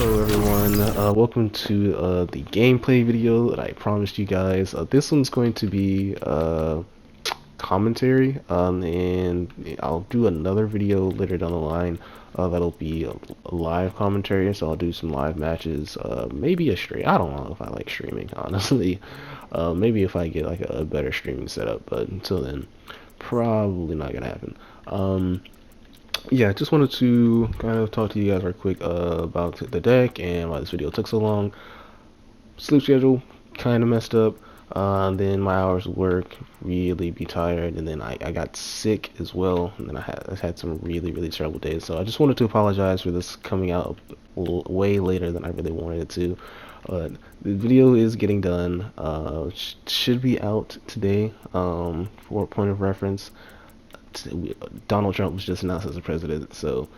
Hello everyone, welcome to the gameplay video that I promised you guys. This one's going to be commentary, and I'll do another video later down the line that'll be a live commentary, so I'll do some live matches, maybe a stream. I don't know if I like streaming, honestly. Maybe if I get like a better streaming setup, but until then, probably not gonna happen. Yeah, just wanted to kind of talk to you guys real quick about the deck and why this video took so long. Sleep schedule kind of messed up. Then my hours of work really be tired, and then I got sick as well, and then I had some really terrible days. So I just wanted to apologize for this coming out way later than I really wanted it to. But the video is getting done. Should be out today. For a point of reference, Donald Trump was just announced as a president, so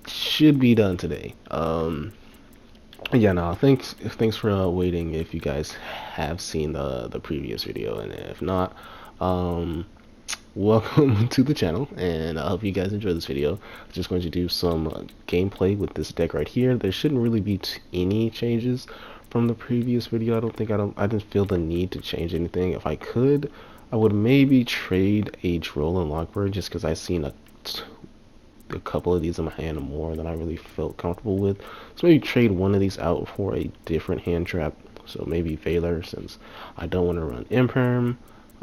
should be done today. Yeah, no, thanks for waiting. If you guys have seen the previous video, and if not, welcome to the channel, and I hope you guys enjoy this video. I'm just going to do some gameplay with this deck right here. There shouldn't really be any changes from the previous video. I didn't feel the need to change anything. If I could, I would maybe trade a Droll and Lockbird, just because I've seen a couple of these in my hand more than I really felt comfortable with. So maybe trade one of these out for a different hand trap. So maybe Valor, since I don't want to run Imperm.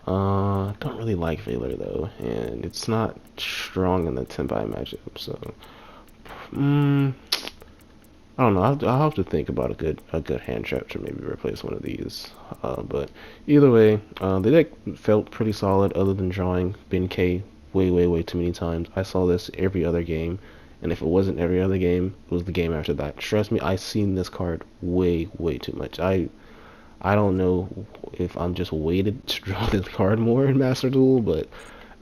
I don't really like Valor though, and it's not strong in the Tenpai matchup. So, I don't know. I'll have to think about a good hand trap to maybe replace one of these. But either way, the deck felt pretty solid, other than drawing Ben K way too many times. I saw this every other game, and if it wasn't every other game, it was the game after that. Trust me, I've seen this card way too much. I don't know if I'm just waited to draw this card more in Master Duel, but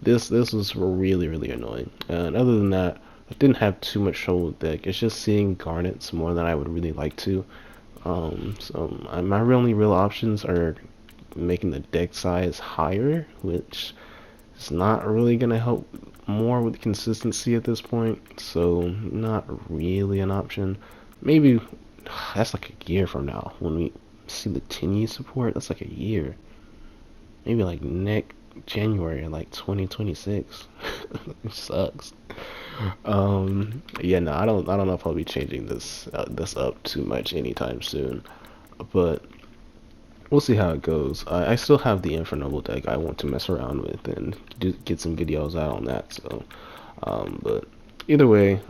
this was really annoying. And other than that, I didn't have too much trouble with the deck. It's just seeing Garnets more than I would really like to. So my only real options are making the deck size higher, which is not really gonna help more with consistency at this point. So not really an option. Maybe that's like a year from now when we see the 10 support. That's like a year. Maybe like next January, like 2026. It sucks. Yeah, no, I don't know if I'll be changing this up too much anytime soon, but we'll see how it goes. I still have the Infernoble deck I want to mess around with and get some videos out on that. So, but either way,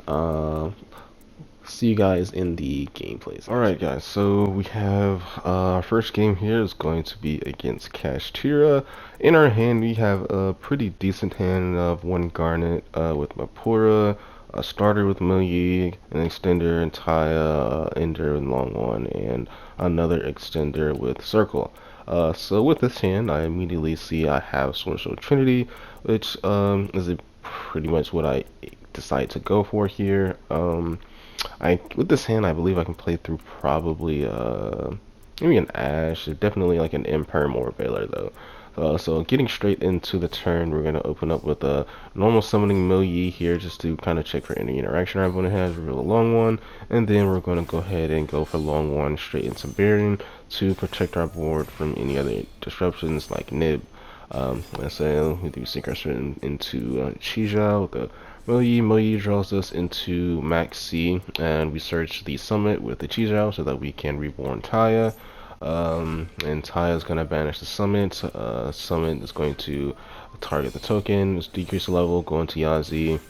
see you guys in the gameplays. Alright guys, so we have our first game here is going to be against Kashtira. In our hand we have a pretty decent hand of one Garnet with Mapura, a starter with Milyi, an extender and Taya, Ender and Long One, and another extender with Circle. So with this hand, I immediately see I have Swordsoul Trinity, which is pretty much what I decide to go for here. With this hand, I believe I can play through probably maybe an Ash, definitely like an Imperm or Valor though. So getting straight into the turn, we're gonna open up with a normal summoning Milyi here, just to kind of check for any interaction our opponent has. Reveal a Long One, and then we're gonna go ahead and go for Long One straight into Baron to protect our board from any other disruptions like Nib. Let's say we do sink our straight into Chijia with the Milyi draws us into Max C, and we search the summit with the Chijia so that we can reborn Taya. And Taya is going to banish the summit. Summit is going to target the token, just decrease the level, go into Yazi.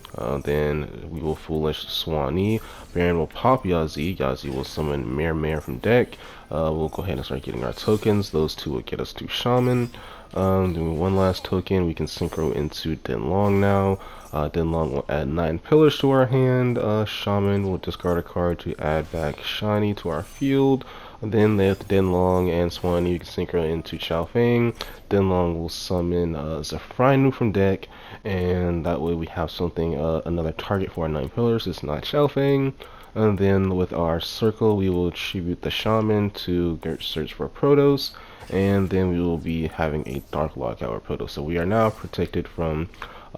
Then we will Foolish Swanee. Baron will pop Yazi. Yazi will summon Mare from deck. We'll go ahead and start getting our tokens. Those two will get us to Shaman. Doing one last token, we can synchro into Denlong now. Denlong will add 9 pillars to our hand. Shaman will discard a card to add back Shiny to our field. And then with Denlong and Swanee, you can synchro into Chao Feng. Denlong will summon Zafrainu from deck, and that way we have something, another target for our 9 pillars. It's not Chao Feng. And then with our circle, we will tribute the Shaman to search for Protos, and then we will be having a Dark Lockout or Protos. So we are now protected from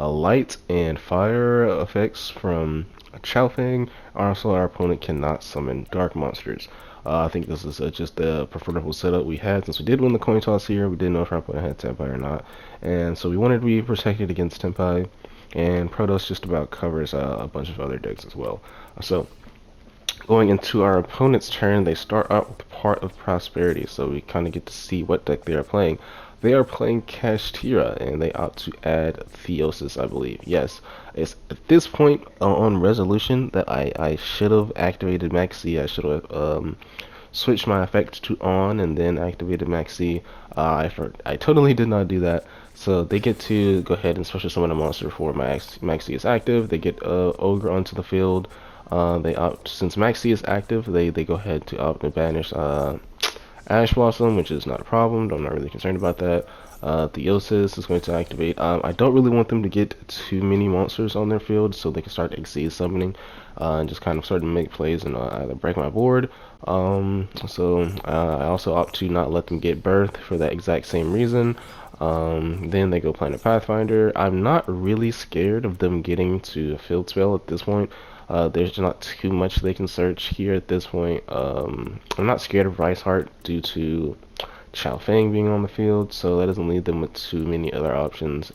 light and fire effects from Chaofeng. Also, our opponent cannot summon dark monsters. I think this is just the preferable setup we had since we did win the coin toss here. We didn't know if our opponent had Tenpai or not, and so we wanted to be protected against Tenpai. And Protoss just about covers a bunch of other decks as well. So going into our opponent's turn, they start out with Part of Prosperity, so we kind of get to see what deck they are playing. They are playing Kashtira, and they opt to add Theosis, I believe. Yes, it's at this point on resolution that I should have activated Maxi. I should have switched my effect to on and then activated Maxi. I totally did not do that. So they get to go ahead and special summon a monster before Maxi is active. They get Ogre onto the field. They opt, since Maxi is active, they go ahead to opt to banish Ash Blossom, which is not a problem. I'm not really concerned about that. Theosis is going to activate. I don't really want them to get too many monsters on their field, so they can start Exceed summoning and just kind of start to make plays and either break my board. I also opt to not let them get Birth for that exact same reason. Then they go Planet Pathfinder. I'm not really scared of them getting to a field spell at this point. There's not too much they can search here at this point. I'm not scared of Rice Heart due to Chaofeng being on the field, so that doesn't leave them with too many other options.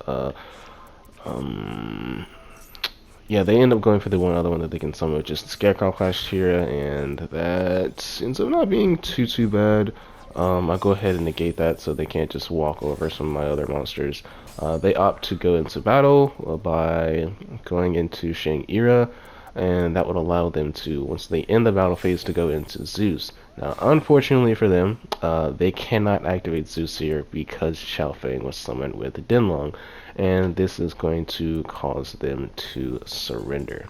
Yeah, they end up going for the one other one that they can summon, which is the Scarecrow Kashtira, and that ends up not being too bad. I'll go ahead and negate that so they can't just walk over some of my other monsters. They opt to go into battle by going into Shang Era, and that would allow them to, once they end the battle phase, to go into Zeus. Now, unfortunately for them, they cannot activate Zeus here because Chaofeng was summoned with Denlong, and this is going to cause them to surrender.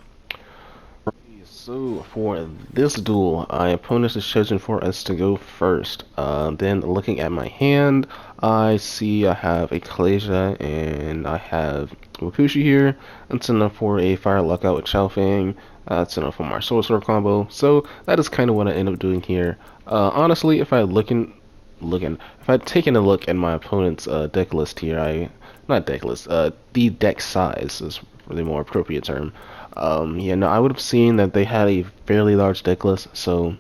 So for this duel, my opponent has chosen for us to go first. Then looking at my hand, I see I have Ecclesia and I have Wakushi here. That's enough for a Fire Lockout with Chaofeng. That's enough for my Swordsoul combo. So that is kind of what I end up doing here. Honestly, if I'd taken a look at my opponent's deck list here, not deck list, the deck size is really more appropriate term. Yeah, no, I would have seen that they had a fairly large deck list, so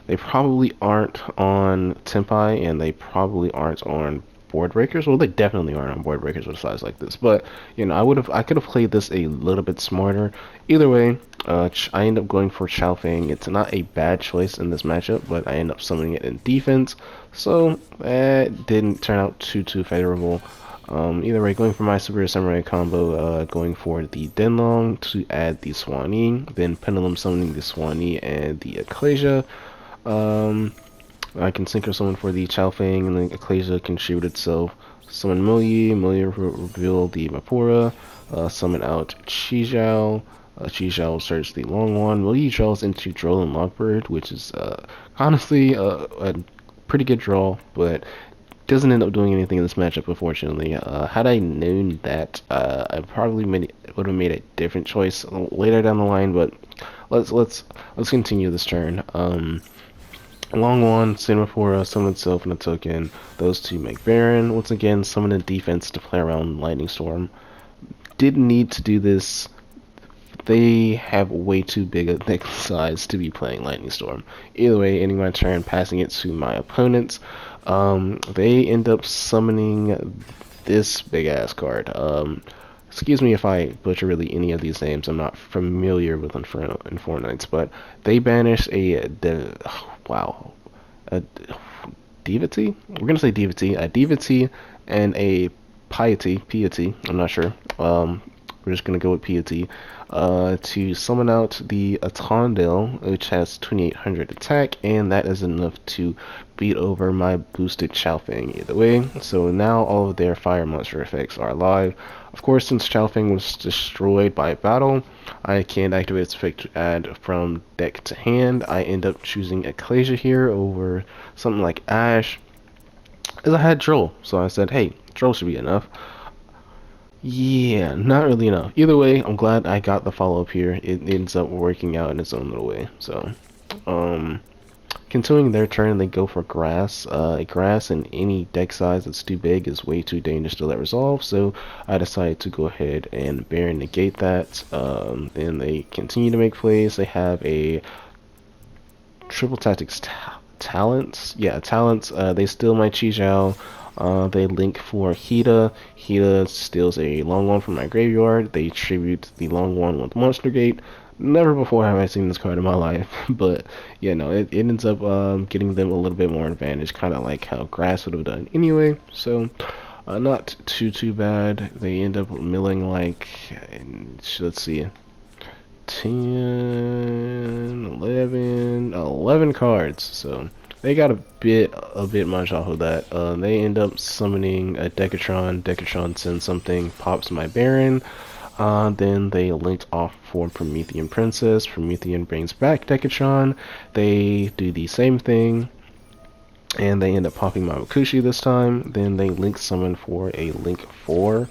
they probably aren't on Tenpai, and they probably aren't on board breakers. Well, they definitely aren't on board breakers with a size like this. But I could have played this a little bit smarter. Either way, I end up going for Chaofeng. It's not a bad choice in this matchup, but I end up summoning it in defense, so that didn't turn out too favorable. Either way, going for my Super Samurai combo, going for the Denlong to add the Swanee, then Pendulum summoning the Swanee and the Ecclesia. I can Synchro summon for the Chaofeng, and the Ecclesia can shoot itself. Summon Millie reveal the Mapura, summon out Chi-Zhao. Chi-Zhao will search the Long One. Millie draws into Droll and Lockbird, which is honestly a pretty good draw, but doesn't end up doing anything in this matchup, unfortunately. Had I known that, I probably would have made a different choice later down the line. But let's continue this turn. Long one, Semaphora, summon itself and a token. Those two make Baron. Once again, summon a defense to play around Lightning Storm. Didn't need to do this. They have way too big a deck size to be playing Lightning Storm. Either way, ending my turn, passing it to my opponents. They end up summoning this big ass card. Excuse me if I butcher really any of these names. I'm not familiar with Inferno Knights, but they banish a Devotee. We're gonna say Devotee, a Devotee, and a Piety. I'm not sure. We're just gonna go with Piety. To summon out the Atondale, which has 2800 attack, and that is enough to beat over my boosted Chaofeng either way. So now all of their fire monster effects are live. Of course, since Chaofeng was destroyed by battle, I can't activate its effect to add from deck to hand. I end up choosing Ecclesia here over something like Ash, as I had Droll, so I said, hey, Droll should be enough. Yeah, not really enough. Either way, I'm glad I got the follow-up here. It ends up working out in its own little way. So, Continuing their turn, they go for grass. Grass in any deck size that's too big is way too dangerous to let resolve, so I decided to go ahead and Baron negate that. Then they continue to make plays. They have a triple tactics talents. Yeah, talents. They steal my Chi. They link for Hida. Hida steals a long one from my graveyard. They tribute the long one with Monster Gate. Never before have I seen this card in my life, but yeah, no, it ends up getting them a little bit more advantage, kind of like how Grass would have done anyway. So, not too bad. They end up milling like, let's see, 10, 11 cards. So they got a bit much off of that. They end up summoning a Decatron. Decatron sends something, pops my Baron. Then they linked off for Promethean Princess. Promethean brings back Decatron. They do the same thing, and they end up popping Mamakushi this time. Then they link summon for a Link 4.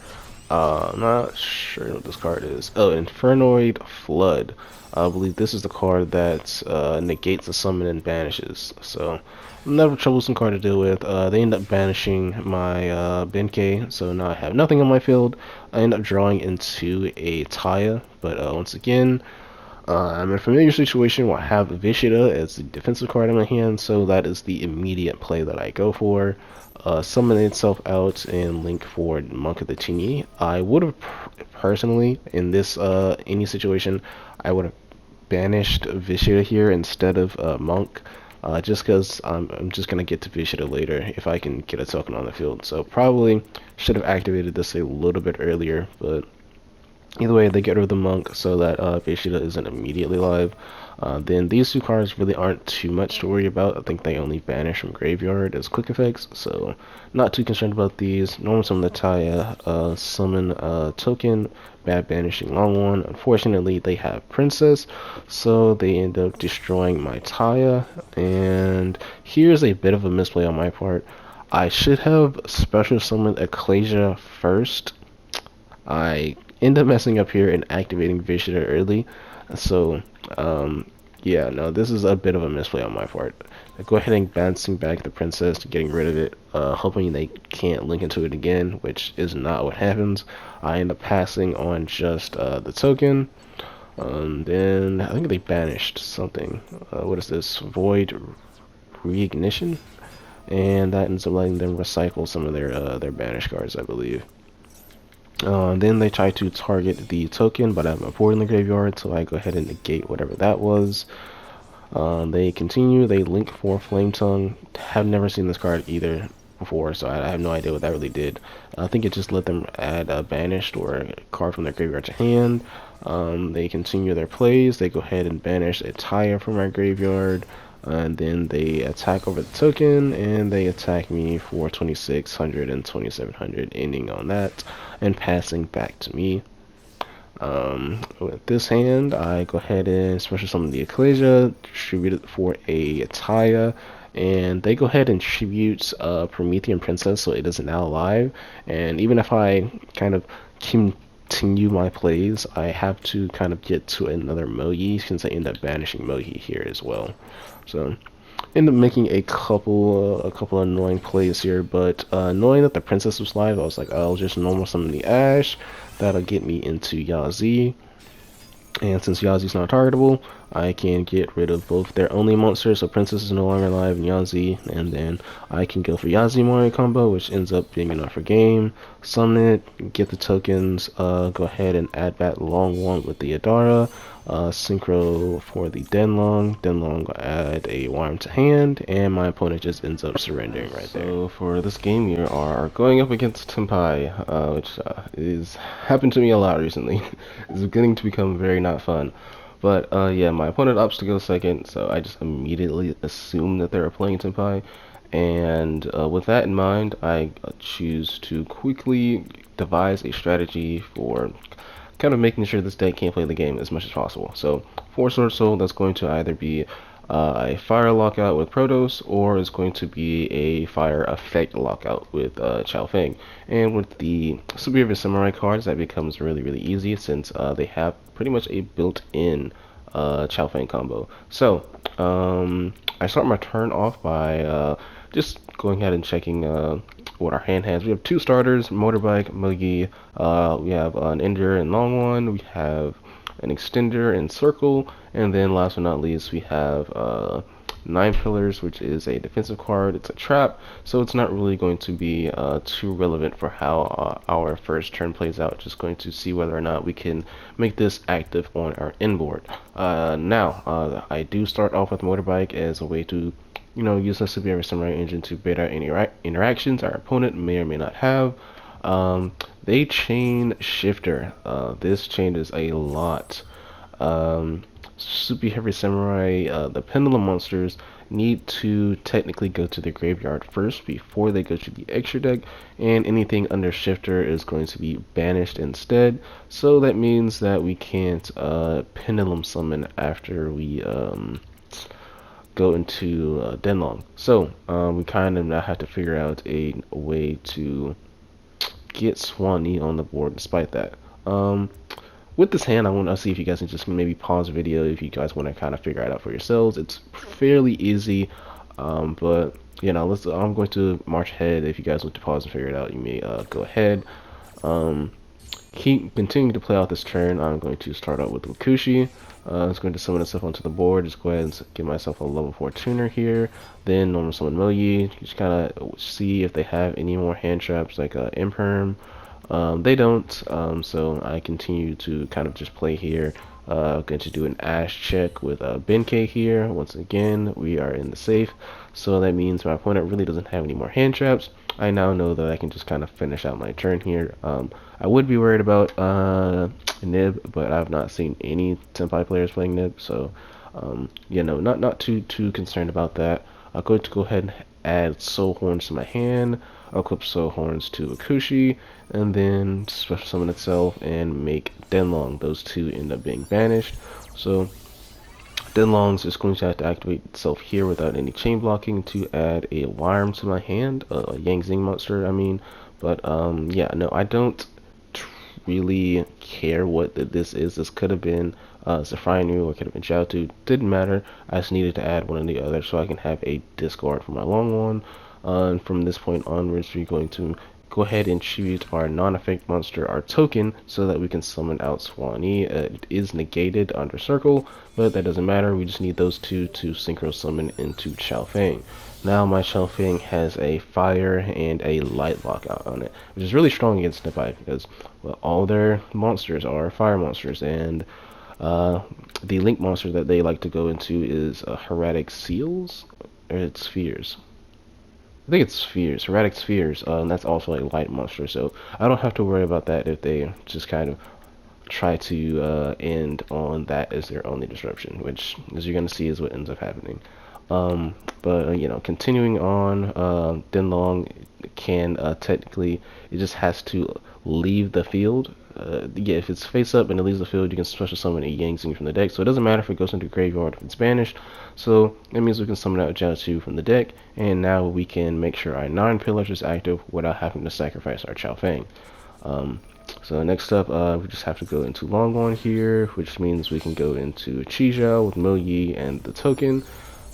I'm not sure what this card is. Oh, Infernoid Flood. I believe this is the card that negates the summon and banishes. So, never troublesome card to deal with. They end up banishing my Benkei, so now I have nothing on my field. I end up drawing into a Taya, but once again, I'm in a familiar situation where I have Vishita as the defensive card in my hand, so that is the immediate play that I go for. Summon itself out and link for Monk of the Chinyi. I would have personally, in this any situation, I would have banished Vishita here instead of Monk. Just because I'm just going to get to Vishita later if I can get a token on the field. So probably should have activated this a little bit earlier, but either way, they get rid of the Monk so that Vishita isn't immediately live. Then these two cards really aren't too much to worry about. I think they only banish from graveyard as quick effects, so not too concerned about these. Normal summon the Taya, summon token, bad banishing long one. Unfortunately, they have Princess, so they end up destroying my Taya. And here's a bit of a misplay on my part. I should have special summoned Ecclesia first. I end up messing up here and activating Vishita early. So, yeah, no, this is a bit of a misplay on my part. I go ahead and bouncing back the Princess, getting rid of it, hoping they can't link into it again, which is not what happens. I end up passing on just the token. Then I think they banished something. What is this? Void Reignition? And that ends up letting them recycle some of their banished cards, I believe. Then they try to target the token, but I have a void in the graveyard, so I go ahead and negate whatever that was. They continue, they link for Flame Tongue. Have never seen this card either before, so I have no idea what that really did. I think it just let them add a banished or a card from their graveyard to hand. They continue their plays, they go ahead and banish a Taya from our graveyard. And then they attack over the token, and they attack me for 2600 and 2700, ending on that, and passing back to me. With this hand, I go ahead and special summon the Ecclesia, tribute it for a Taya, and they go ahead and tribute Promethean Princess, so it is now alive. And even if I kind of continue my plays, I have to kind of get to another Mogi, since I end up banishing Mogi here as well. So end up making a couple annoying plays here, but knowing that the Princess was live, I was like, I'll just normal summon the Ash. That'll get me into Yazi. And since Yazi's not targetable, I can get rid of both their only monsters, so Princess is no longer alive in Yazi, and then I can go for Yazi Mario combo, which ends up being enough for game. Summon it, get the tokens, go ahead and add that long one with the Adara, synchro for the Denlong. Denlong will add a Worm to hand, and my opponent just ends up surrendering right there. So for this game, we are going up against Tenpai, which is happened to me a lot recently. It's beginning to become very not fun. But yeah, my opponent opts to go second, so I just immediately assume that they're playing Tenpai. And with that in mind, I choose to quickly devise a strategy for kind of making sure this deck can't play the game as much as possible. So for Swordsoul, that's going to either be a fire lockout with Protos, or it's going to be a fire effect lockout with Chao Feng. And with the Superior Samurai cards, that becomes really easy, since they have pretty much a built-in Chao Feng combo. So I start my turn off by just going ahead and checking what our hand has. We have two starters, Motorbike, Mugi. We have an Ender and Long One. We have an Extender and Circle. And then last but not least, we have Nine Pillars, which is a defensive card. It's a trap, so it's not really going to be too relevant for how our first turn plays out. Just going to see whether or not we can make this active on our inboard. Now, I do start off with Motorbike as a way to, use the Super Samurai engine to bait out any interactions our opponent may or may not have. They chain Shifter. This changes a lot. Super Heavy Samurai, the Pendulum monsters need to technically go to the graveyard first before they go to the extra deck, and anything under Shifter is going to be banished instead. So that means that we can't Pendulum summon after we go into Denlong. So we kind of now have to figure out a way to get Swanee on the board despite that. With this hand, I want to see if you guys can just maybe pause the video if you guys want to kind of figure it out for yourselves. It's fairly easy, but I'm going to march ahead. If you guys want to pause and figure it out, you may go ahead. Keep continuing to play out this turn. I'm going to start out with Lakushi. It's going to summon itself onto the board. Just go ahead and give myself a level 4 tuner here. Then normal summon Moyi. Just kind of see if they have any more hand traps like Imperm. They don't, so I continue to kind of just play here. Going to do an Ash check with Benkei here. Once again, we are in the safe, so that means my opponent really doesn't have any more hand traps. I now know that I can just kind of finish out my turn here. I would be worried about Nib, but I've not seen any Senpai players playing Nib, so not too concerned about that. I'm going to go ahead and add Soul Horns to my hand. I'll equip Soul Horns to Akushi, and then special summon itself and make Denlong. Those two end up being banished. So Denlong's just going to have to activate itself here without any chain blocking to add a Worm to my hand, a Yang Zing monster, I mean. But yeah, no, I don't really care what this is. This could have been Zafrinu or could have been Jiaotu. Didn't matter. I just needed to add one or the other so I can have a discard for my long one. And from this point onwards, we're going to go ahead and choose our non-effect monster, our token, so that we can summon out Swanee. It is negated under Circle, but that doesn't matter. We just need those two to synchro summon into Chao Feng. Now my Chao Feng has a fire and a light lockout on it, which is really strong against Nipai because all their monsters are fire monsters, and the link monster that they like to go into is Heretic Seals, or it's Spheres. I think it's Spheres, Heretic Spheres, and that's also a light monster, so I don't have to worry about that if they just kind of try to end on that as their only disruption, which, as you're going to see, is what ends up happening. But continuing on, Denlong can technically, it just has to leave the field. Yeah, if it's face up and it leaves the field, you can special summon a Yang Zing from the deck. So it doesn't matter if it goes into graveyard if it's banished. So that means we can summon out Jiaotu from the deck, and now we can make sure our 9 pillars is active without having to sacrifice our Chao Feng. So next up, we just have to go into Longon here, which means we can go into Qizhao with Mo Yi and the token.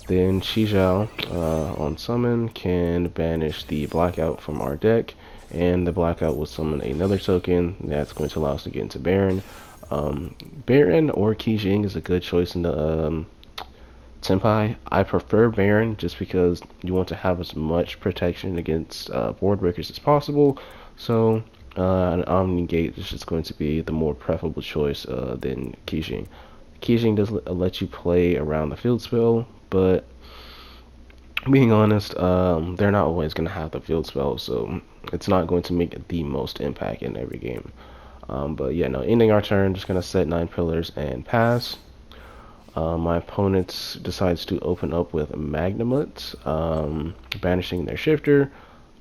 Then Qizhao on summon can banish the blackout from our deck, and the blackout will summon another token that's going to allow us to get into Baron. Baron or Qijing is a good choice in the Senpai. I prefer Baron just because you want to have as much protection against board breakers as possible. So an Omni Gate is just going to be the more preferable choice than Qijing. Qijing does let you play around the field spell, but being honest, they're not always going to have the field spell, so it's not going to make the most impact in every game. But yeah, no, ending our turn, just going to set 9 pillars and pass. My opponent decides to open up with Magnamut, banishing their shifter.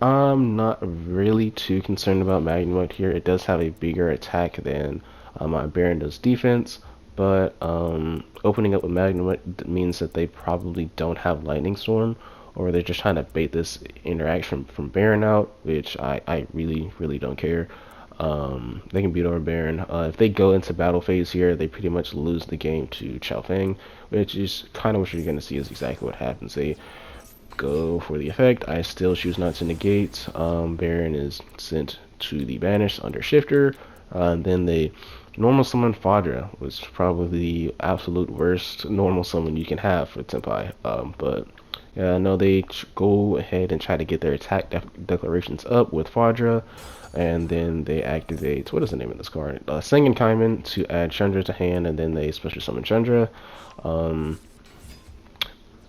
I'm not really too concerned about Magnamut here. It does have a bigger attack than my Baron does defense, but opening up with Magnamut means that they probably don't have Lightning Storm, or they're just trying to bait this interaction from Baron out, which I really don't care. They can beat over Baron. If they go into battle phase here, they pretty much lose the game to Chao Feng, which is kind of what you're going to see is exactly what happens. They go for the effect. I still choose not to negate. Baron is sent to the banish under Shifter. Then they normal summon Fadra, was probably the absolute worst normal summon you can have for Tenpai. But yeah, no, they go ahead and try to get their attack declarations up with Fadra, and then they activate, what is the name of this card? Sengen Kaiman to add Chandra to hand, and then they special summon Chandra. Um,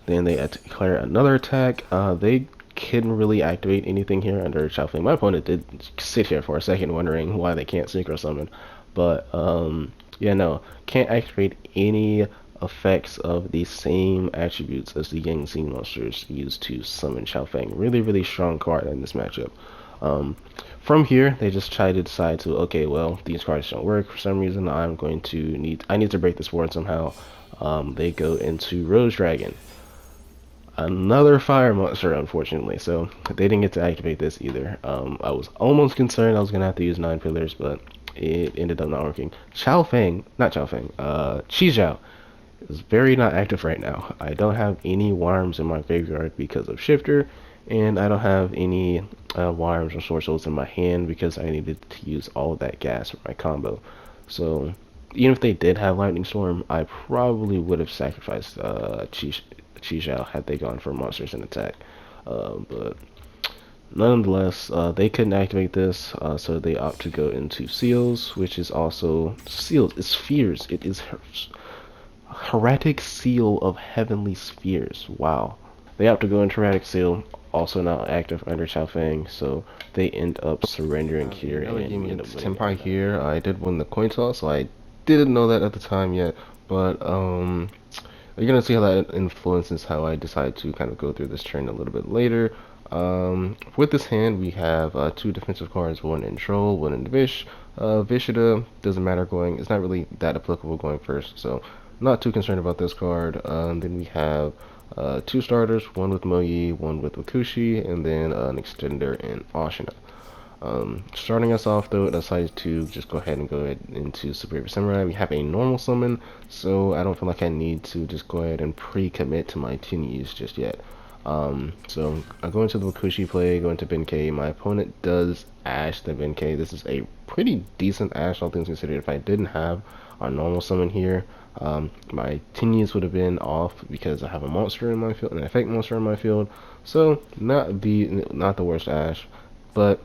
then they declare another attack. They couldn't really activate anything here under Chao Feng. My opponent did sit here for a second wondering why they can't synchro summon. But, yeah, no, can't activate any effects of the same attributes as the Yang Xing monsters used to summon Chao Feng. Really, really strong card in this matchup. Um, from here, they just try to decide to, okay, well, these cards don't work for some reason. I need to break this board somehow. They go into Rose Dragon, another fire monster, unfortunately, so they didn't get to activate this either. I was almost concerned I was gonna have to use 9 pillars, but it ended up not working. Not Chao Feng, Chi Zhao is very not active right now. I don't have any Worms in my graveyard because of Shifter, and I don't have any Worms or Sword Souls in my hand because I needed to use all of that gas for my combo. So even if they did have Lightning Storm, I probably would have sacrificed Chi Zhao had they gone for monsters and attack. But nonetheless, they couldn't activate this, so they opt to go into Seals, which is also Seals. It's spheres. It is Heretic Seal of Heavenly Spheres. Wow. They opt to go into Heretic Seal, also not active under Chao Feng, so they end up surrendering here and end up winning. Tenpai here. I did win the coin toss, so I didn't know that at the time yet, but you're gonna see how that influences how I decide to kind of go through this turn a little bit later. With this hand, we have 2 defensive cards, one in Troll, one in Vish. Vishida doesn't matter going; it's not really that applicable going first, so not too concerned about this card. Then we have 2 starters, one with Moyi, one with Wakushi, and then an extender in Ashina. Starting us off though, I decided to just go ahead into Superior Samurai. We have a normal summon, so I don't feel like I need to just go ahead and pre-commit to my Tinnies just yet. So I go into the Wakushi play, go into Benkei. My opponent does Ash the Benkei. This is a pretty decent Ash, all things considered. If I didn't have our normal summon here, my Tinnies would have been off because I have a monster in my field, an effect monster in my field. So not the worst Ash, but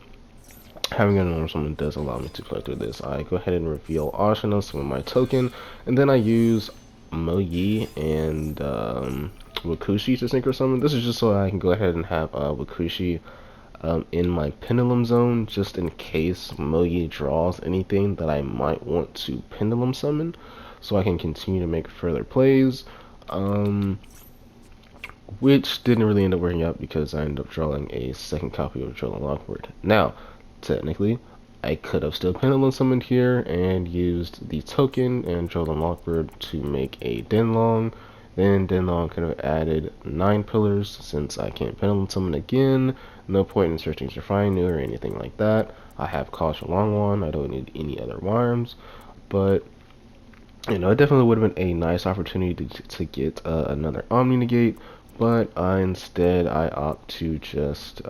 having a normal summon does allow me to play through this. I go ahead and reveal Ashina, summon my token, and then I use Moyi and Wakushi to synchro summon. This is just so I can go ahead and have Wakushi in my Pendulum Zone, just in case Moyi draws anything that I might want to Pendulum Summon, so I can continue to make further plays. Which didn't really end up working out because I ended up drawing a second copy of Jolan Lockwood. Now, technically, I could have still Pendulum Summoned here and used the token and Jolan Lockwood to make a Denlong. Then Denlong could have added 9 pillars since I can't Pendulum Summon again. No point in searching to find new or anything like that. I have Caution Longwan. I don't need any other Worms. But you know, it definitely would have been a nice opportunity to get another Omni Negate, but instead I opt to just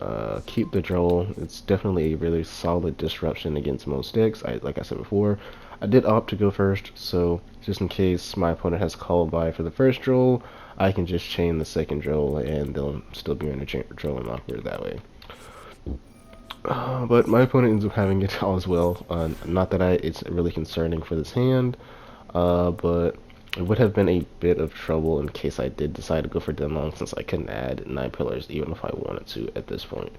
keep the Droll. It's definitely a really solid disruption against most decks. Like I said before, I did opt to go first, so just in case my opponent has called by for the first Droll, I can just chain the second Droll and they'll still be in a Droll and Lockwood that way. But my opponent ends up having it all as well. Not that it's really concerning for this hand, but it would have been a bit of trouble in case I did decide to go for Denlong, since I couldn't add 9 pillars even if I wanted to at this point.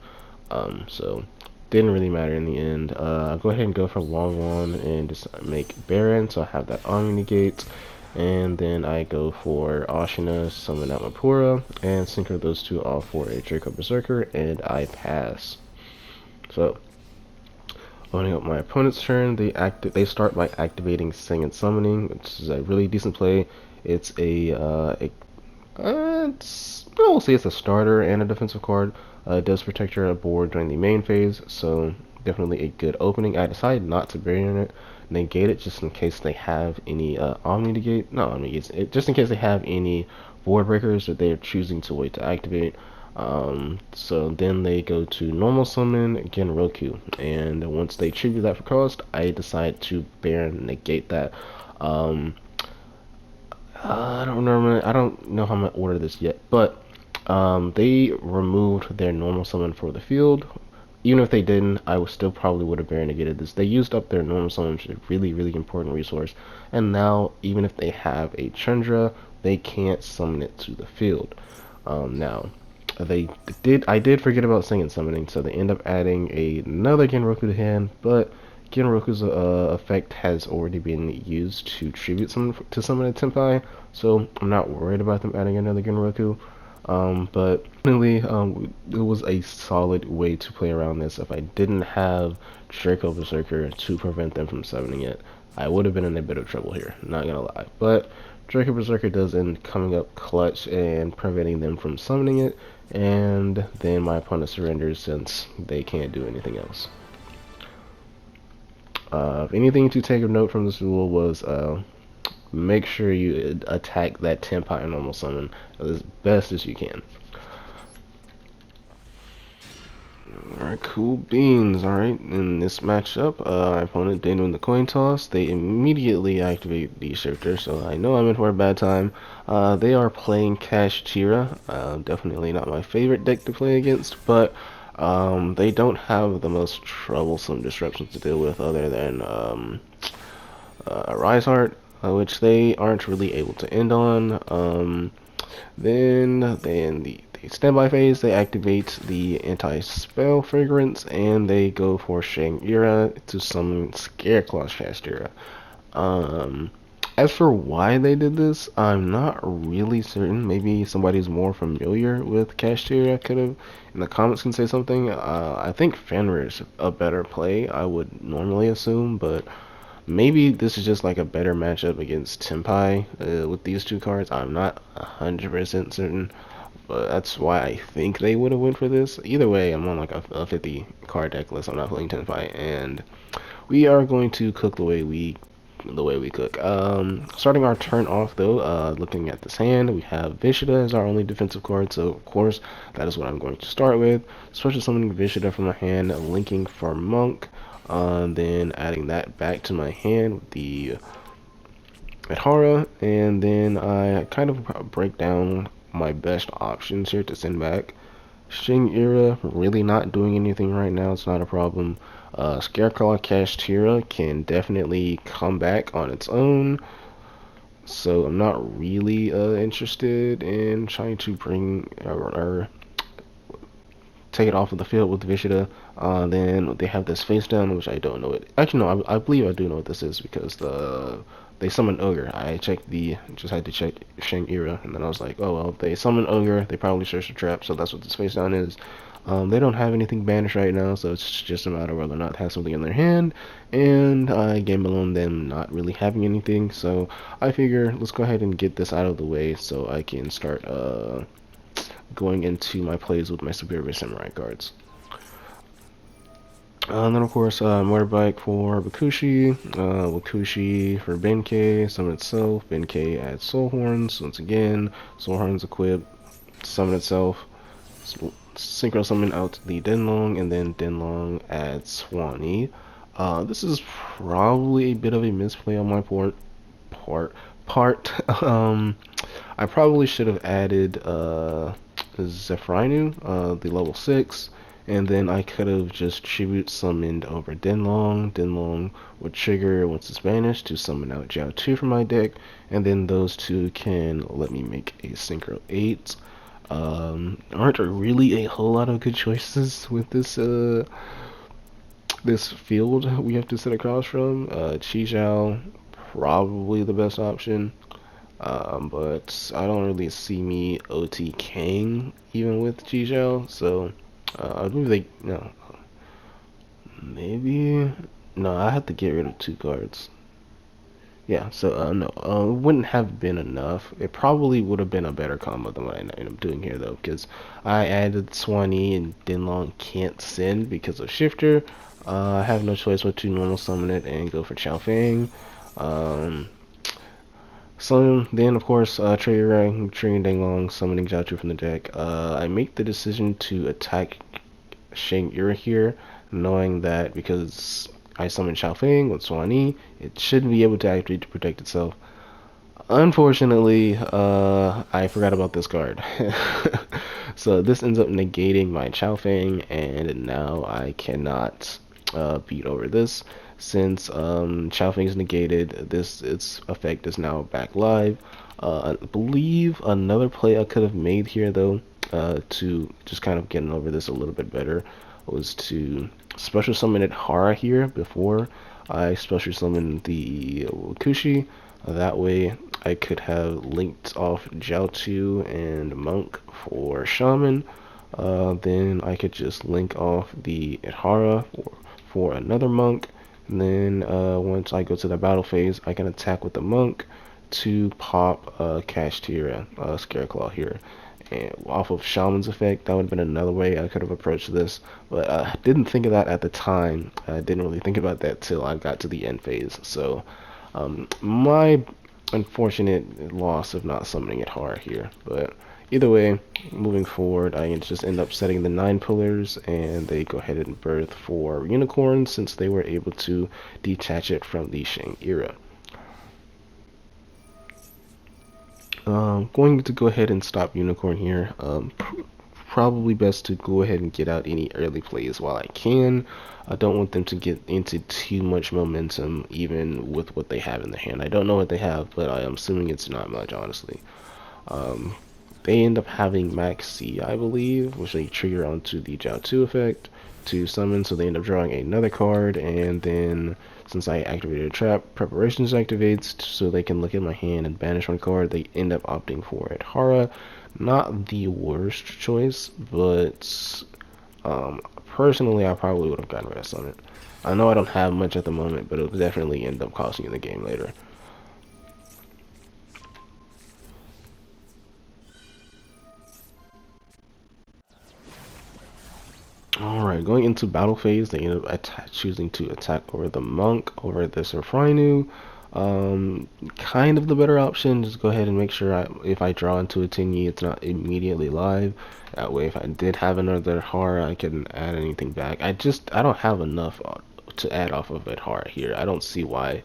So didn't really matter in the end. I'll go ahead and go for Long One and just make Baron, so I have that Omni Negate. And then I go for Ashina, summon out Mapura, and synchro those 2 off for a Draco Berserker, and I pass. So opening up my opponent's turn, they start by activating Sing and Summoning, which is a really decent play. It's we'll say it's a starter and a defensive card. It does protect your board during the main phase, so definitely a good opening. I decided not to bury it, negate it just in case they have any Omni negate, not Omni negates, just in case they have any board breakers that they're choosing to wait to activate. So then they go to normal summon again Roku, and once they tribute that for cost, I decide to Baron negate that. Um, I don't remember. I don't know how I'm gonna order this yet, but they removed their normal summon for the field. Even if they didn't, I would still probably would have negated this. They used up their normal summon, which is a really, really important resource. And now, even if they have a Chandra, they can't summon it to the field. Now, I did forget about Singing Summoning, so they end up adding another Genroku to hand, but Genroku's effect has already been used to tribute to summon a Tenpai, so I'm not worried about them adding another Genroku. But definitely, it was a solid way to play around this. If I didn't have Draco Berserker to prevent them from summoning it, I would have been in a bit of trouble here, not gonna lie. But Draco Berserker does end coming up clutch and preventing them from summoning it, and then my opponent surrenders since they can't do anything else. If anything to take of note from this duel was make sure you attack that Tenpai normal summon as best as you can. Alright, cool beans. Alright, in this matchup, my opponent didn't win the coin toss. They immediately activate the shifter, so I know I'm in for a bad time. They are playing Cash Tira. Definitely not my favorite deck to play against, but they don't have the most troublesome disruptions to deal with other than Rise Heart, which they aren't really able to end on. Then the standby phase, they activate the anti-spell fragrance, and they go for Shang'ira to summon Scareclaw's Shastira. As for why they did this, I'm not really certain. Maybe somebody who's more familiar with Kashtira could have, in the comments, can say something. I think Fenrir is a better play, I would normally assume, but maybe this is just like a better matchup against Tenpai with these two cards. I'm not 100% certain, but that's why I think they would have went for this. Either way, I'm on like a 50 card deck list. I'm not playing Tenpai, and we are going to cook the way we cook. Starting our turn off though, looking at this hand, we have Vishida as our only defensive card, so of course that is what I'm going to start with. Special summoning Vishida from my hand, linking for Monk, then adding that back to my hand with the Adhara, and then I kind of break down my best options here to send back. Shing'ira really not doing anything right now, it's not a problem. Scareclaw Kashtira can definitely come back on its own, so I'm not really interested in trying to bring or take it off of the field with Vishida. Then they have this face down, which I don't know it. Actually, no, I believe I do know what this is because they summon Ogre. I checked just had to check Shang'ira, and then I was like, oh well, if they summon Ogre, they probably search a trap, so that's what this face down is. They don't have anything banished right now, so it's just a matter of whether or not they have something in their hand, and I gamble on them not really having anything, so I figure let's go ahead and get this out of the way so I can start going into my plays with my Superior Samurai cards. And then of course, Motorbike for Bakushi, Wakushi for Benkei, summon itself, Benkei adds Soul Horns, once again, Soul Horns equip, summon itself, synchro summon out the Denlong, and then Denlong adds Swanee. This is probably a bit of a misplay on my part. I probably should have added Zephrinu, the level 6, and then I could have just tribute summoned over Denlong. Denlong would trigger once it's banished to summon out Jiao 2 from my deck, and then those two can let me make a Synchro 8. Aren't really a whole lot of good choices with this field we have to sit across from. Chi Zhao, probably the best option. But I don't really see me OTKing even with Chi Zhao, so I believe maybe, no, I have to get rid of 2 cards. Yeah, so no, it wouldn't have been enough. It probably would have been a better combo than what I ended up doing here, though, because I added Swanee and Denlong can't send because of Shifter. I have no choice but to normal summon it and go for Chao Fang. Um, so then, of course, triggering Danglong, summoning Jiaochu from the deck. I make the decision to attack Shang-Ira here, knowing that because I summon Chao Fang with Suani, it should be able to activate to protect itself. Unfortunately, I forgot about this card. So this ends up negating my Chao Fang, and now I cannot beat over this. Since Chao Fang is negated, its effect is now back live. I believe another play I could have made here, though, to just kind of getting over this a little bit better, was to special summon it Hara here before I special summon the Kushi. That way I could have linked off Jiaotu and Monk for Shaman. Then I could just link off the Ihara for another Monk. And then once I go to the battle phase, I can attack with the Monk to pop Kashtira, Scareclaw here. And off of Shaman's effect, that would have been another way I could have approached this. But I didn't think of that at the time. I didn't really think about that till I got to the end phase. So my unfortunate loss of not summoning it hard here. But either way, moving forward, I just end up setting the 9 pillars, and they go ahead and birth for Unicorn since they were able to detach it from the Shang-Ira. Going to go ahead and stop Unicorn here. Probably best to go ahead and get out any early plays while I can. I don't want them to get into too much momentum, even with what they have in their hand. I don't know what they have, but I am assuming it's not much, honestly. They end up having Max C, I believe, which they trigger onto the Jiao2 effect to summon, so they end up drawing another card, and then since I activated a trap, Preparations activates, so they can look at my hand and banish one card. They end up opting for it. Hara, not the worst choice, but personally, I probably would have gotten rid of Summit. I know I don't have much at the moment, but it will definitely end up costing you the game later. Alright, going into battle phase, they end up choosing to attack over the Monk, over the Sirfrainu. Kind of the better option, just go ahead and make sure if I draw into a Tingy, it's not immediately live. That way, if I did have another Hara, I couldn't add anything back. I don't have enough to add off of it Hara here. I don't see why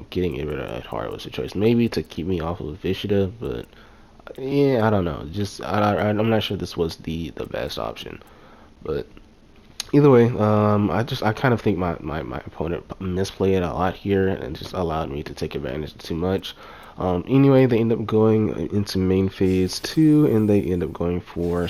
getting rid of that Hara was a choice. Maybe to keep me off of Vishita, but yeah, I don't know. I'm not sure this was the best option. But either way, I kind of think my opponent misplayed a lot here and just allowed me to take advantage of too much. Anyway, they end up going into main phase 2, and they end up going for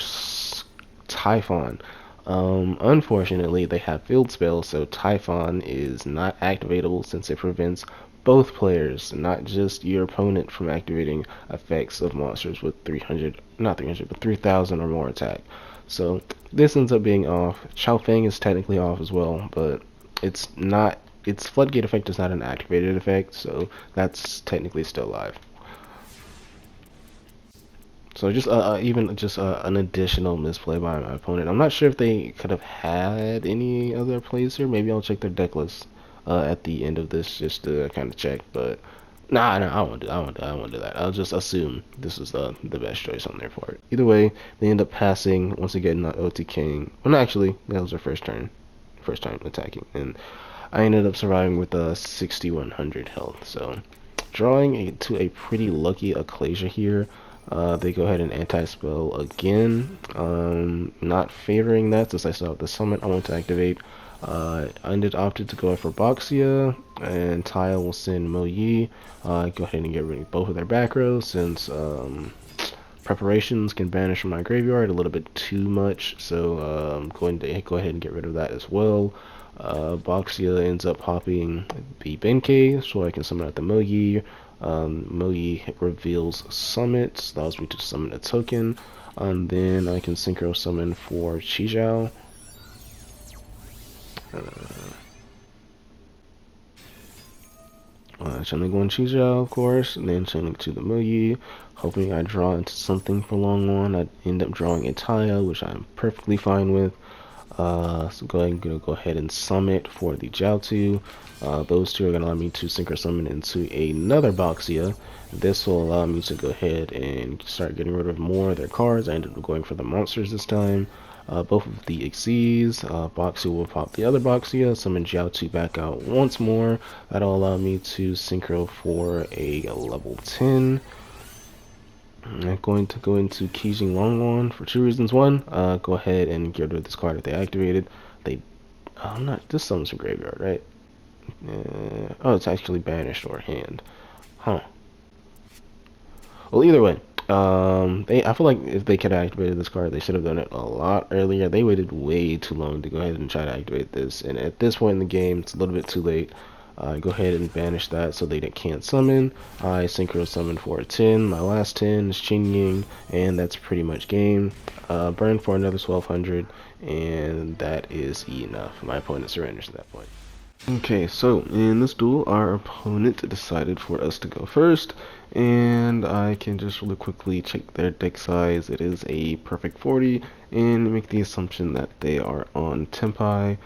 Typhon. Unfortunately, they have field spells, so Typhon is not activatable since it prevents both players, not just your opponent, from activating effects of monsters with 3,000 or more attack. So this ends up being off. Chao Fang is technically off as well, but it's not. Its floodgate effect is not an activated effect, so that's technically still live. So just even just an additional misplay by my opponent. I'm not sure if they could have had any other plays here. Maybe I'll check their deck list at the end of this just to kind of check. But nah, I won't do. I won't do that. I'll just assume this is the best choice on their part. Either way, they end up passing once again, not OTKing. Well, no, actually, that was their first time attacking, and I ended up surviving with 6,100 health. So drawing to a pretty lucky Ecclesia here. They go ahead and anti-spell again. Not favoring that since I still have the summon I want to activate. I opted to go for Boxia, and Tile will send Mo Yi. Go ahead and get rid of both of their back rows since Preparations can banish from my graveyard a little bit too much. So I'm going to go ahead and get rid of that as well. Boxia ends up popping the Benkei so I can summon out the Mo Yi. Mo Yi reveals Summit, allows me to summon a token, and then I can synchro summon for Chijiao. Channeling one Chijiao, of course, and then channeling to the Mo Yi, hoping I draw into something for long one. I end up drawing a Taya, which I'm perfectly fine with. So go ahead and summon for the Jiaotu. Those two are going to allow me to synchro summon into another Boxia. This will allow me to go ahead and start getting rid of more of their cards. I ended up going for the monsters this time. Both of the Xyz, Boxia will pop the other Boxia, summon Jiaotu back out once more. That'll allow me to synchro for a level 10. I'm going to go into Kijing Longwon for two reasons. One, go ahead and get rid of this card if they activated. They, I'm not, this summons from graveyard, right? Oh, it's actually banished or hand. Huh. Well, either way, I feel like if they could have activated this card, they should have done it a lot earlier. They waited way too long to go ahead and try to activate this, and at this point in the game, it's a little bit too late. Go ahead and banish that so they can't summon. I synchro summon for a 10. My last 10 is Qing Ying, and that's pretty much game. Burn for another 1200, and that is enough. My opponent surrenders at that point. Okay, so in this duel, our opponent decided for us to go first, and I can just really quickly check their deck size. It is a perfect 40, and make the assumption that they are on Tempai.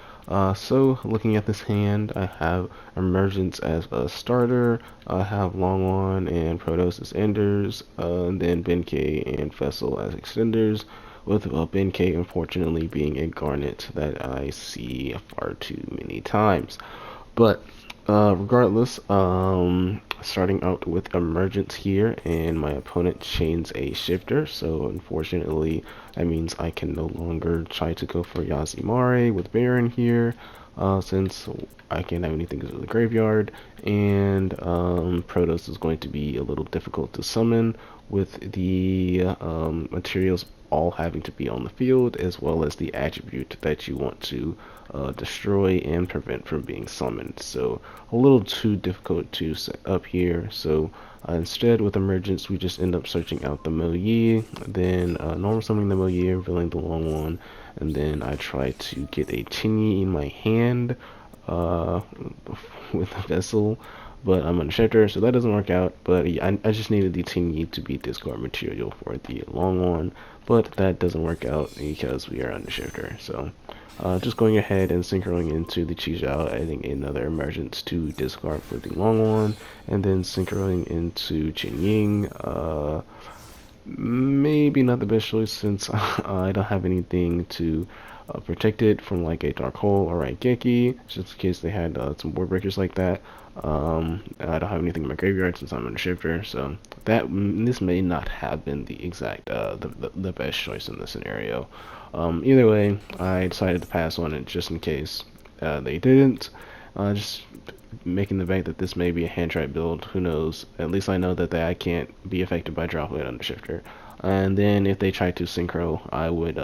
So looking at this hand, I have Emergence as a starter, I have Longwon and Protos as enders, and then Benkei and Vessel as extenders, with Benkei unfortunately being a Garnet that I see far too many times. But regardless, starting out with Emergence here, and my opponent chains a Shifter, so unfortunately that means I can no longer try to go for Yazimare with Baron here, since I can't have anything in the graveyard, and Protoss is going to be a little difficult to summon with the materials all having to be on the field, as well as the attribute that you want to destroy and prevent from being summoned. So a little too difficult to set up here. So instead, with Emergence, we just end up searching out the Mo Yi, then normal summoning the Mo Yi, revealing the long one, and then I try to get a Qingyi in my hand with a Vessel, but I'm on a Shifter, so that doesn't work out. But yeah, I just needed the Qingyi to be discard material for the long one, but that doesn't work out because we are on the Shifter. So just going ahead and synchroing into the Qizhao, adding another Emergence to discard for the long one, and then synchroing into Qing. Maybe not the best choice since I don't have anything to protect it from like a Dark Hole or a Geki, just in case they had some board breakers like that. I don't have anything in my graveyard since I'm in a Shifter, so this may not have been the exact the best choice in this scenario. Either way, I decided to pass on it just in case they didn't. Just making the bet that this may be a hand trap build. Who knows? At least I know that I can't be affected by drop weight on the Shifter. And then if they try to synchro, I would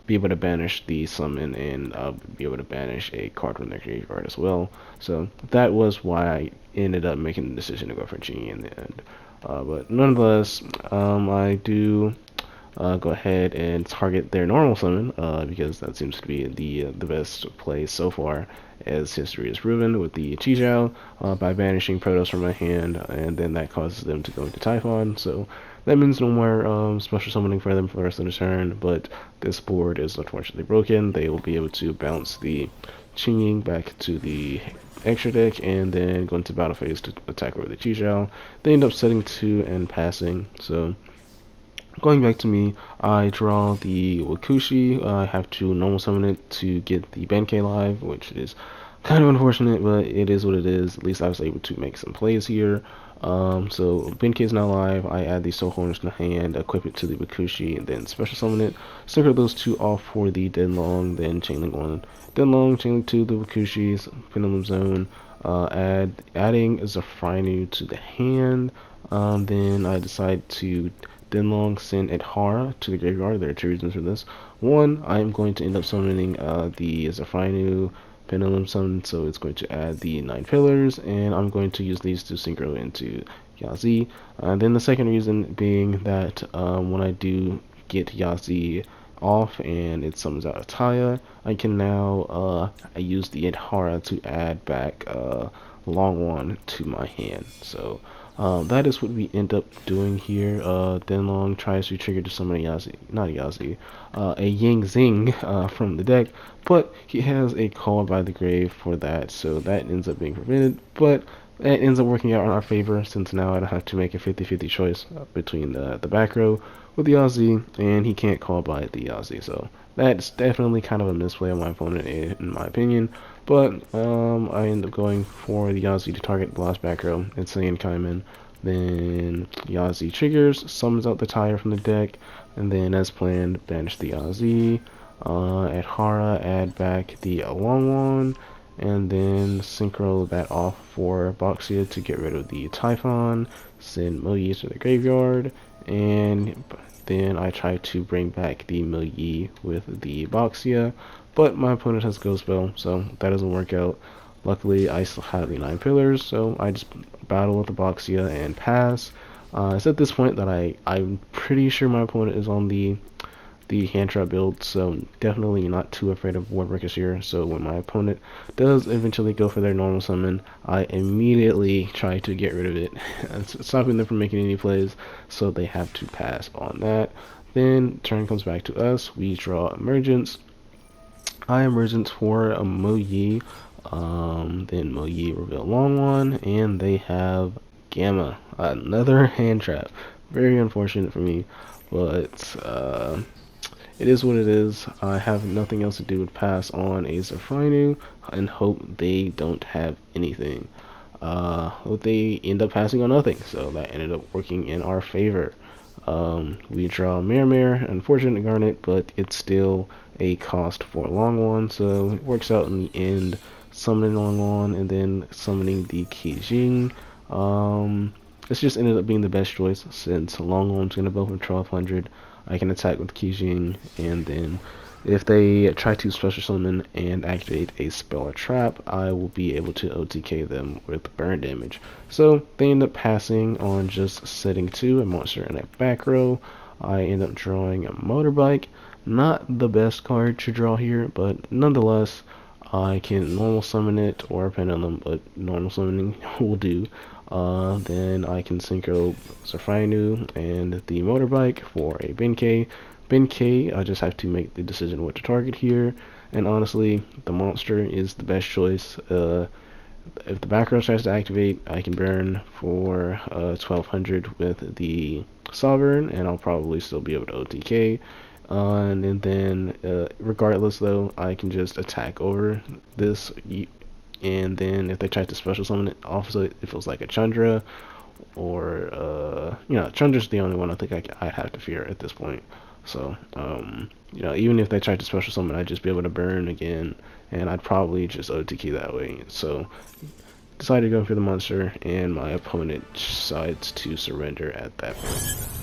be able to banish the summon and be able to banish a card from their graveyard as well. So that was why I ended up making the decision to go for Genie in the end. But nonetheless, I do go ahead and target their normal summon because that seems to be the best play so far, as history has proven with the Qizhao, by banishing Protoss from my hand, and then that causes them to go into Typhon. So that means no more special summoning for them for the rest of the turn, but this board is unfortunately broken. They will be able to bounce the Qingying back to the extra deck and then go into battle phase to attack over the Qizhao. They end up setting 2 and passing, so going back to me, I draw the Wakushi. I have to normal summon it to get the Benkei live, which is kind of unfortunate, but it is what it is. At least I was able to make some plays here. So Benkei is now live. I add the Soul Horns to the hand, equip it to the Wakushi, and then special summon it. Synchro those two off for the Denlong, then Chainlink 1. Denlong, Chainlink 2, the Wakushi's Pendulum Zone. Adding Zafrainu to the hand. Then I decide to Denlong send Edhara to the graveyard. There are two reasons for this. One, I am going to end up summoning the Zafrainu Pendulum Summon, so it's going to add the 9 pillars, and I'm going to use these to synchro into Yazi. Then the second reason being that when I do get Yazi off and it summons out Ataya, I can now I use the Edhara to add back Longwon to my hand. So That is what we end up doing here. Denlong tries to trigger to summon a Yazi, not a Yazi, a Yang Zing from the deck, but he has a Call by the Grave for that, so that ends up being prevented, but that ends up working out in our favor since now I don't have to make a 50-50 choice between the back row with the Yazi, and he can't Call by the Yazi, so that's definitely kind of a misplay on my opponent in my opinion. But I end up going for the Yazi to target the last back row. It's saying Kaiman. Then Yazi triggers, summons out the tire from the deck, and then as planned, banish the Yazi. At Hara, add back the Alongwon, and then synchro that off for Boxia to get rid of the Typhon. Send Moyi to the graveyard, and then I try to bring back the Moyi with the Boxia, but my opponent has Ghost Spell, so that doesn't work out. Luckily, I still have the 9 pillars, so I just battle with the Boxia and pass. It's at this point that I'm pretty sure my opponent is on the hand trap build, so definitely not too afraid of Ward Breakers here. So when my opponent does eventually go for their normal summon, I immediately try to get rid of it, stopping them from making any plays, so they have to pass on that. Then turn comes back to us, we draw Emergence. I Emergence for a Moyi, then Moyi reveal Longwon, and they have Gamma, another hand trap. Very unfortunate for me, but it is what it is. I have nothing else to do but pass on a Zerfinu and hope they don't have anything. But they end up passing on nothing, so that ended up working in our favor. We draw Mirror, unfortunate Garnet, but it's still a cost for Longwon, so it works out in the end. Summoning Longwon and then summoning the Kijing. This just ended up being the best choice since Longwon's gonna build from 1200. I can attack with Kijing, and then if they try to special summon and activate a spell or trap, I will be able to OTK them with burn damage. So they end up passing on just setting 2, a monster in a back row. I end up drawing a motorbike. Not the best card to draw here, but nonetheless, I can normal summon it or pen on them, but normal summoning will do. Then I can synchro Zerfinu and the motorbike for a Benkei. Benkei, I just have to make the decision what to target here, and honestly, the monster is the best choice. If the background tries to activate, I can burn for 1200 with the Sovereign, and I'll probably still be able to OTK. And then, regardless though, I can just attack over this, and then if they try to special summon it, also it feels like a Chandra, or Chandra's the only one I think I have to fear at this point. So, even if they tried to special summon, I'd just be able to burn again, and I'd probably just OTK that way. So, decided to go for the monster, and my opponent decides to surrender at that point.